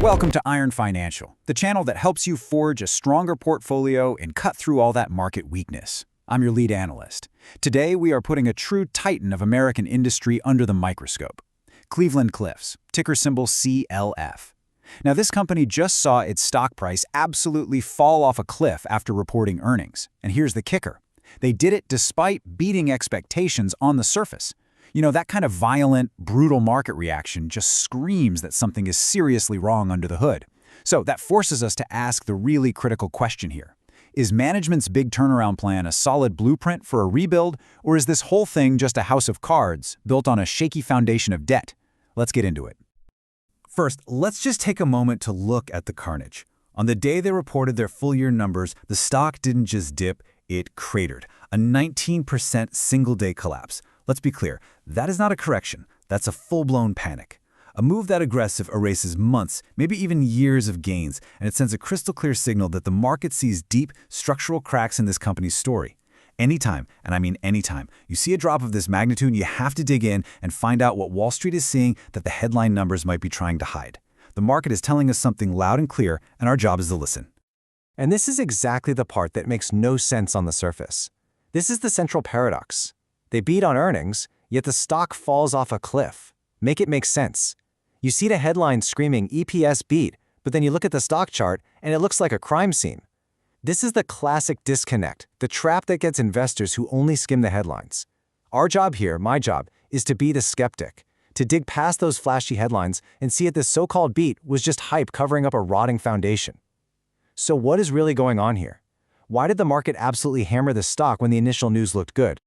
Welcome to Iron Financial, the channel that helps you forge a stronger portfolio and cut through all that market weakness. I'm your lead analyst. Today, we are putting a true titan of American industry under the microscope. Cleveland-Cliffs, ticker symbol CLF. Now, this company just saw its stock price absolutely fall off a cliff after reporting earnings. And here's the kicker. They did it despite beating expectations on the surface. You know, that kind of violent, brutal market reaction just screams that something is seriously wrong under the hood. So that forces us to ask the really critical question here. Is management's big turnaround plan a solid blueprint for a rebuild, or is this whole thing just a house of cards built on a shaky foundation of debt? Let's get into it. First, let's just take a moment to look at the carnage. On the day they reported their full-year numbers, the stock didn't just dip, it cratered. A 19% single-day collapse. Let's be clear, that is not a correction. That's a full-blown panic. A move that aggressive erases months, maybe even years of gains, and it sends a crystal-clear signal that the market sees deep, structural cracks in this company's story. Anytime, and I mean anytime, you see a drop of this magnitude, you have to dig in and find out what Wall Street is seeing that the headline numbers might be trying to hide. The market is telling us something loud and clear, and our job is to listen. And this is exactly the part that makes no sense on the surface. This is the central paradox. They beat on earnings, yet the stock falls off a cliff. Make it make sense. You see the headline screaming EPS beat, but then you look at the stock chart and it looks like a crime scene. This is the classic disconnect, the trap that gets investors who only skim the headlines. Our job here, my job, is to be the skeptic, to dig past those flashy headlines and see if this so-called beat was just hype covering up a rotting foundation. So what is really going on here? Why did the market absolutely hammer the stock when the initial news looked good?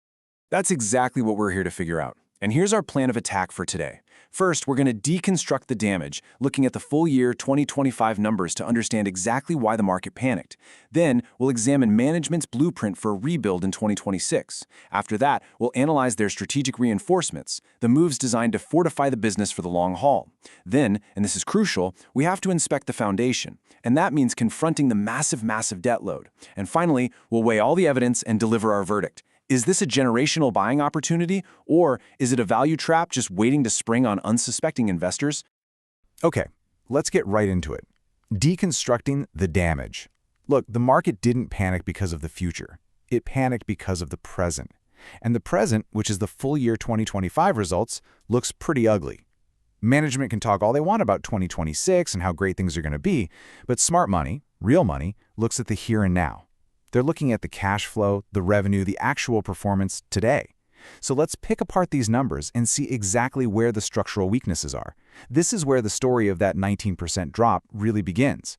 That's exactly what we're here to figure out. And here's our plan of attack for today. First, we're going to deconstruct the damage, looking at the full year 2025 numbers to understand exactly why the market panicked. Then, we'll examine management's blueprint for a rebuild in 2026. After that, we'll analyze their strategic reinforcements, the moves designed to fortify the business for the long haul. Then, and this is crucial, we have to inspect the foundation. And that means confronting the massive debt load. And finally, we'll weigh all the evidence and deliver our verdict. Is this a generational buying opportunity, or is it a value trap just waiting to spring on unsuspecting investors? Okay, let's get right into it. Deconstructing the damage. Look, the market didn't panic because of the future. It panicked because of the present. And the present, which is the full year 2025 results, looks pretty ugly. Management can talk all they want about 2026 and how great things are going to be, but smart money, real money, looks at the here and now. They're looking at the cash flow, the revenue, the actual performance today. So let's pick apart these numbers and see exactly where the structural weaknesses are. This is where the story of that 19% drop really begins.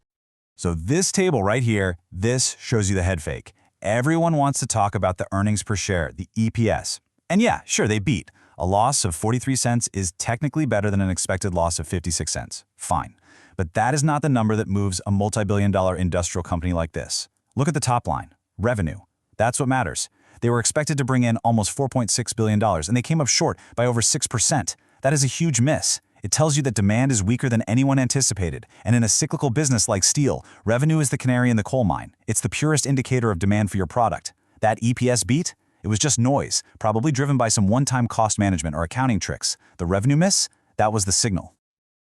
So this table right here, this shows you the head fake. Everyone wants to talk about the earnings per share, the EPS. And yeah, sure, they beat. A loss of 43 cents is technically better than an expected loss of 56 cents. Fine. But that is not the number that moves a multi-billion-dollar industrial company like this. Look at the top line, revenue. That's what matters. They were expected to bring in almost $4.6 billion, and they came up short by over 6%. That is a huge miss. It tells you that demand is weaker than anyone anticipated, and in a cyclical business like steel, revenue is the canary in the coal mine. It's the purest indicator of demand for your product. That EPS beat? It was just noise, probably driven by some one-time cost management or accounting tricks. The revenue miss? That was the signal.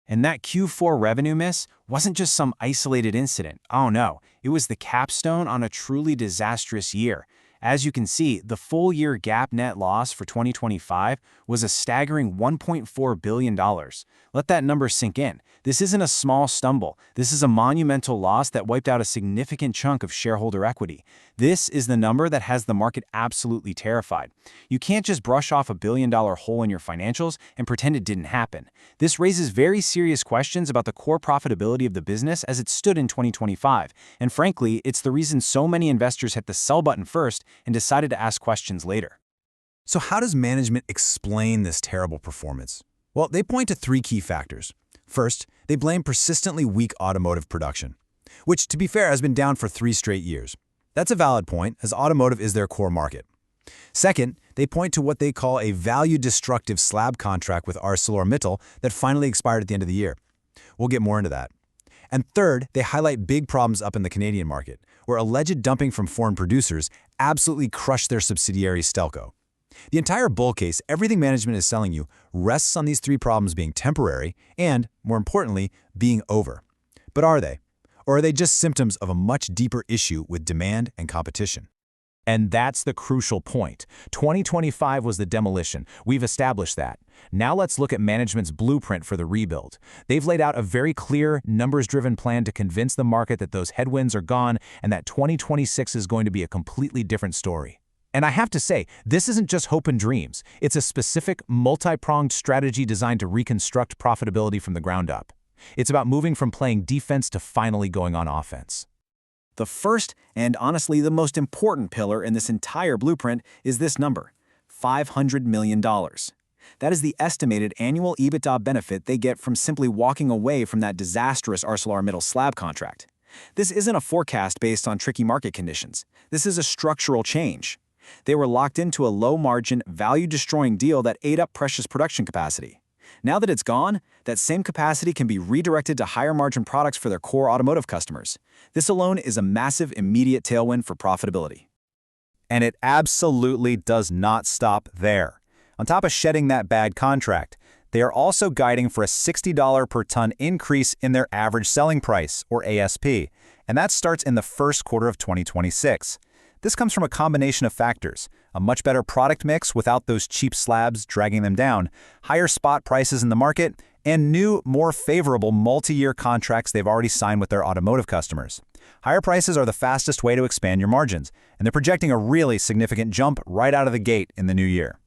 And that Q4 revenue miss wasn't just some isolated incident. Oh no, it was the capstone on a truly disastrous year. As you can see, the full-year GAAP net loss for 2025 was a staggering $1.4 billion. Let that number sink in. This isn't a small stumble. This is a monumental loss that wiped out a significant chunk of shareholder equity. This is the number that has the market absolutely terrified. You can't just brush off a billion-dollar hole in your financials and pretend it didn't happen. This raises very serious questions about the core profitability of the business as it stood in 2025. And frankly, it's the reason so many investors hit the sell button first and decided to ask questions later. So how does management explain this terrible performance? Well, they point to three key factors. First, they blame persistently weak automotive production, which, to be fair, has been down for 3 straight years. That's a valid point, as automotive is their core market. Second, they point to what they call a value-destructive slab contract with ArcelorMittal that finally expired at the end of the year. We'll get more into that. And third, they highlight big problems up in the Canadian market, where alleged dumping from foreign producers absolutely crushed their subsidiary Stelco. The entire bull case, everything management is selling you, rests on these three problems being temporary and, more importantly, being over. But are they? Or are they just symptoms of a much deeper issue with demand and competition? And that's the crucial point. 2025 was the demolition. We've established that. Now let's look at management's blueprint for the rebuild. They've laid out a very clear, numbers-driven plan to convince the market that those headwinds are gone and that 2026 is going to be a completely different story. And I have to say, this isn't just hope and dreams. It's a specific, multi-pronged strategy designed to reconstruct profitability from the ground up. It's about moving from playing defense to finally going on offense. The first, and honestly the most important pillar in this entire blueprint is this number, $500 million. That is the estimated annual EBITDA benefit they get from simply walking away from that disastrous ArcelorMittal slab contract. This isn't a forecast based on tricky market conditions. This is a structural change. They were locked into a low-margin, value-destroying deal that ate up precious production capacity. Now that it's gone, that same capacity can be redirected to higher-margin products for their core automotive customers. This alone is a massive, immediate tailwind for profitability. And it absolutely does not stop there. On top of shedding that bad contract, they are also guiding for a $60 per ton increase in their average selling price, or ASP, and that starts in the first quarter of 2026. This comes from a combination of factors: a much better product mix without those cheap slabs dragging them down, higher spot prices in the market, and new, more favorable multi-year contracts they've already signed with their automotive customers. Higher prices are the fastest way to expand your margins, and they're projecting a really significant jump right out of the gate in the new year.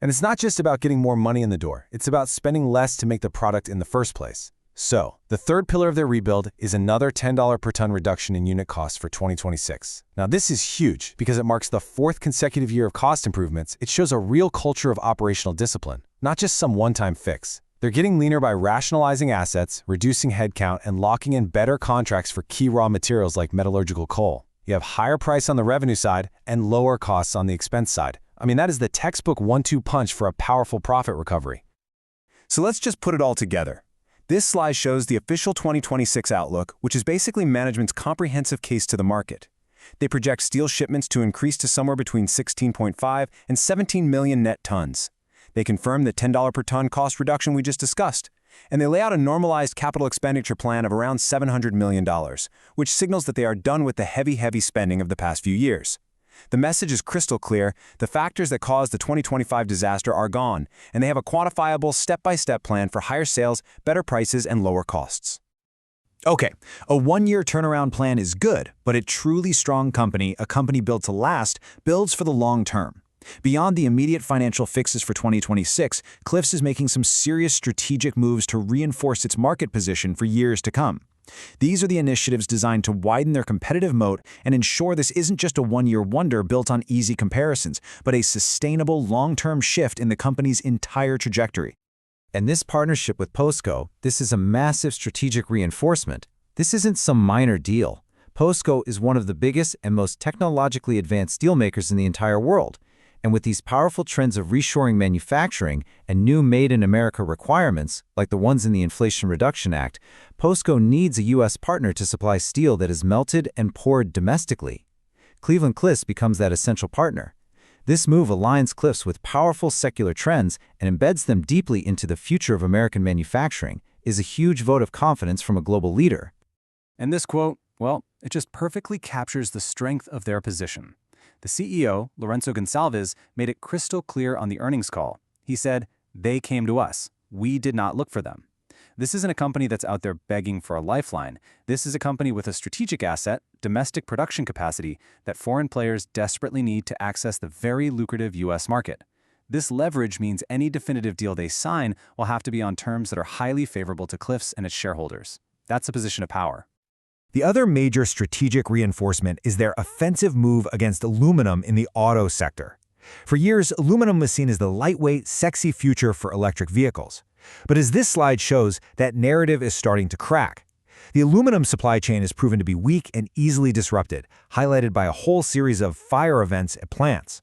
And it's not just about getting more money in the door. It's about spending less to make the product in the first place. So, the third pillar of their rebuild is another $10 per ton reduction in unit costs for 2026. Now, this is huge because it marks the fourth consecutive year of cost improvements. It shows a real culture of operational discipline, not just some one-time fix. They're getting leaner by rationalizing assets, reducing headcount, and locking in better contracts for key raw materials like metallurgical coal. You have higher price on the revenue side and lower costs on the expense side. I mean, that is the textbook 1-2 punch for a powerful profit recovery. So let's just put it all together. This slide shows the official 2026 outlook, which is basically management's comprehensive case to the market. They project steel shipments to increase to somewhere between 16.5 and 17 million net tons. They confirm the $10 per ton cost reduction we just discussed, and they lay out a normalized capital expenditure plan of around $700 million, which signals that they are done with the heavy spending of the past few years. The message is crystal clear: the factors that caused the 2025 disaster are gone, and they have a quantifiable, step-by-step plan for higher sales, better prices, and lower costs. Okay, a one-year turnaround plan is good, but a truly strong company, a company built to last, builds for the long term. Beyond the immediate financial fixes for 2026, Cliffs is making some serious strategic moves to reinforce its market position for years to come. These are the initiatives designed to widen their competitive moat and ensure this isn't just a one-year wonder built on easy comparisons, but a sustainable long-term shift in the company's entire trajectory. And this partnership with POSCO, this is a massive strategic reinforcement. This isn't some minor deal. POSCO is one of the biggest and most technologically advanced steelmakers in the entire world. And with these powerful trends of reshoring manufacturing and new Made in America requirements, like the ones in the Inflation Reduction Act, POSCO needs a U.S. partner to supply steel that is melted and poured domestically. Cleveland-Cliffs becomes that essential partner. This move aligns Cliffs with powerful secular trends and embeds them deeply into the future of American manufacturing, is a huge vote of confidence from a global leader. And this quote, well, it just perfectly captures the strength of their position. The CEO, Lourenco Gonçalves, made it crystal clear on the earnings call. He said, "They came to us. We did not look for them." This isn't a company that's out there begging for a lifeline. This is a company with a strategic asset, domestic production capacity, that foreign players desperately need to access the very lucrative U.S. market. This leverage means any definitive deal they sign will have to be on terms that are highly favorable to Cliffs and its shareholders. That's a position of power. The other major strategic reinforcement is their offensive move against aluminum in the auto sector. For years, aluminum was seen as the lightweight, sexy future for electric vehicles. But as this slide shows, that narrative is starting to crack. The aluminum supply chain has proven to be weak and easily disrupted, highlighted by a whole series of fire events at plants.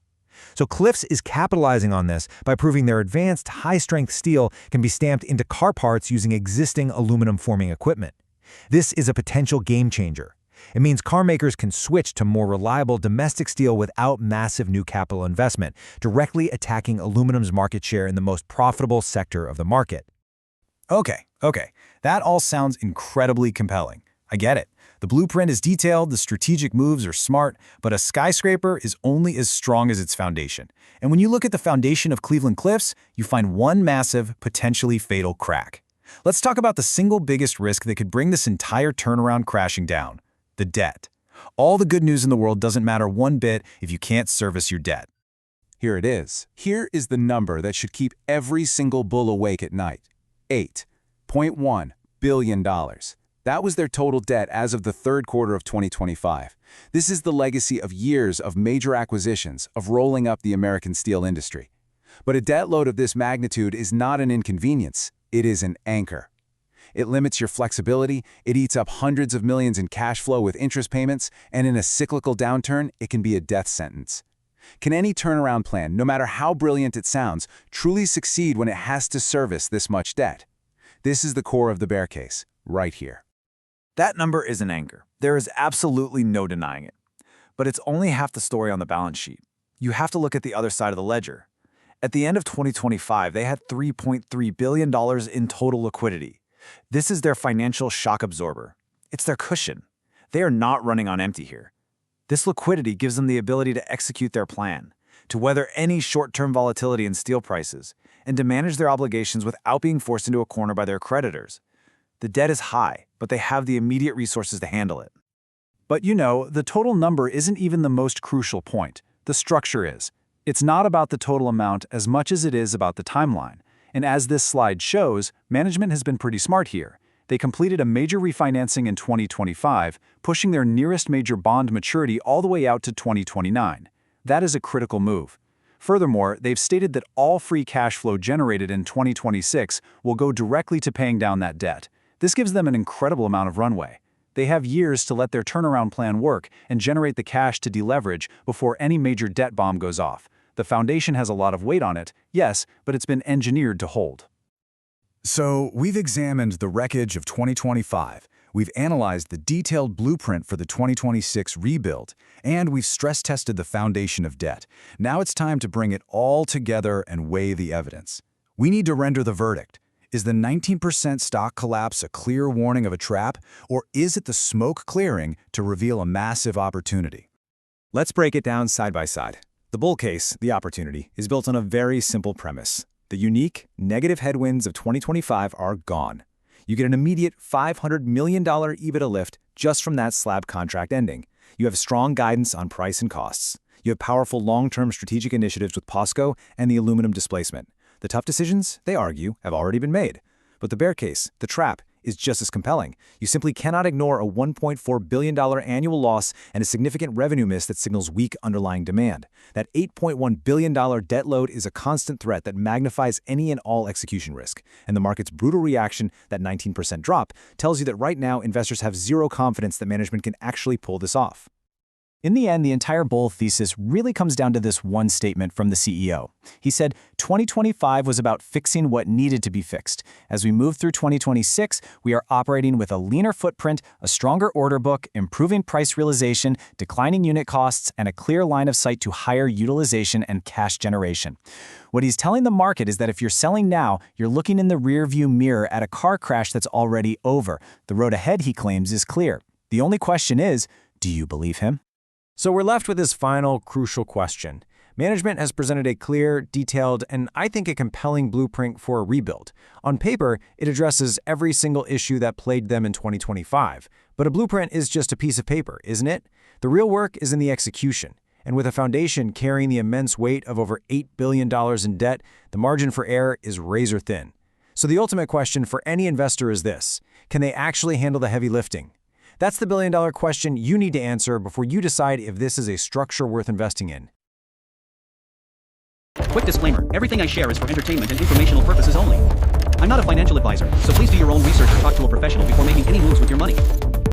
So Cliffs is capitalizing on this by proving their advanced, high-strength steel can be stamped into car parts using existing aluminum forming equipment. This is a potential game changer. It means car makers can switch to more reliable domestic steel without massive new capital investment, directly attacking aluminum's market share in the most profitable sector of the market. Okay, Okay, that all sounds incredibly compelling. I get it. The blueprint is detailed, the strategic moves are smart, but a skyscraper is only as strong as its foundation. And when you look at the foundation of Cleveland Cliffs, you find one massive, potentially fatal crack. Let's talk about the single biggest risk that could bring this entire turnaround crashing down: the debt. All the good news in the world doesn't matter one bit if you can't service your debt. Here it is. Here is the number that should keep every single bull awake at night. $8.1 billion. That was their total debt as of the third quarter of 2025. This is the legacy of years of major acquisitions, of rolling up the American steel industry. But a debt load of this magnitude is not an inconvenience, it is an anchor. It limits your flexibility, it eats up hundreds of millions in cash flow with interest payments, and in a cyclical downturn, it can be a death sentence. Can any turnaround plan, no matter how brilliant it sounds, truly succeed when it has to service this much debt? This is the core of the bear case, right here. That number is an anchor. There is absolutely no denying it. But it's only half the story on the balance sheet. You have to look at the other side of the ledger. At the end of 2025, they had $3.3 billion in total liquidity. This is their financial shock absorber. It's their cushion. They are not running on empty here. This liquidity gives them the ability to execute their plan, to weather any short-term volatility in steel prices, and to manage their obligations without being forced into a corner by their creditors. The debt is high, but they have the immediate resources to handle it. But the total number isn't even the most crucial point. The structure is. It's not about the total amount as much as it is about the timeline. And as this slide shows, management has been pretty smart here. They completed a major refinancing in 2025, pushing their nearest major bond maturity all the way out to 2029. That is a critical move. Furthermore, they've stated that all free cash flow generated in 2026 will go directly to paying down that debt. This gives them an incredible amount of runway. They have years to let their turnaround plan work and generate the cash to deleverage before any major debt bomb goes off. The foundation has a lot of weight on it, yes, but it's been engineered to hold. So, we've examined the wreckage of 2025, we've analyzed the detailed blueprint for the 2026 rebuild, and we've stress-tested the foundation of debt. Now it's time to bring it all together and weigh the evidence. We need to render the verdict. Is the 19% stock collapse a clear warning of a trap, or is it the smoke clearing to reveal a massive opportunity? Let's break it down side by side. The bull case, the opportunity, is built on a very simple premise. The unique, negative headwinds of 2025 are gone. You get an immediate $500 million EBITDA lift just from that slab contract ending. You have strong guidance on price and costs. You have powerful long-term strategic initiatives with POSCO and the aluminum displacement. The tough decisions, they argue, have already been made. But the bear case, the trap, is just as compelling. You simply cannot ignore a $1.4 billion annual loss and a significant revenue miss that signals weak underlying demand. That $8.1 billion debt load is a constant threat that magnifies any and all execution risk. And the market's brutal reaction, that 19% drop, tells you that right now investors have zero confidence that management can actually pull this off. In the end, the entire bull thesis really comes down to this one statement from the CEO. He said, 2025 was about fixing what needed to be fixed. As we move through 2026, we are operating with a leaner footprint, a stronger order book, improving price realization, declining unit costs, and a clear line of sight to higher utilization and cash generation. What he's telling the market is that if you're selling now, you're looking in the rearview mirror at a car crash that's already over. The road ahead, he claims, is clear. The only question is, do you believe him? So we're left with this final, crucial question. Management has presented a clear, detailed, and I think a compelling blueprint for a rebuild. On paper, it addresses every single issue that plagued them in 2025. But a blueprint is just a piece of paper, isn't it? The real work is in the execution. And with a foundation carrying the immense weight of over $8 billion in debt, the margin for error is razor thin. So the ultimate question for any investor is this: can they actually handle the heavy lifting? That's the billion-dollar question you need to answer before you decide if this is a structure worth investing in. Quick disclaimer, everything I share is for entertainment and informational purposes only. I'm not a financial advisor, so please do your own research or talk to a professional before making any moves with your money.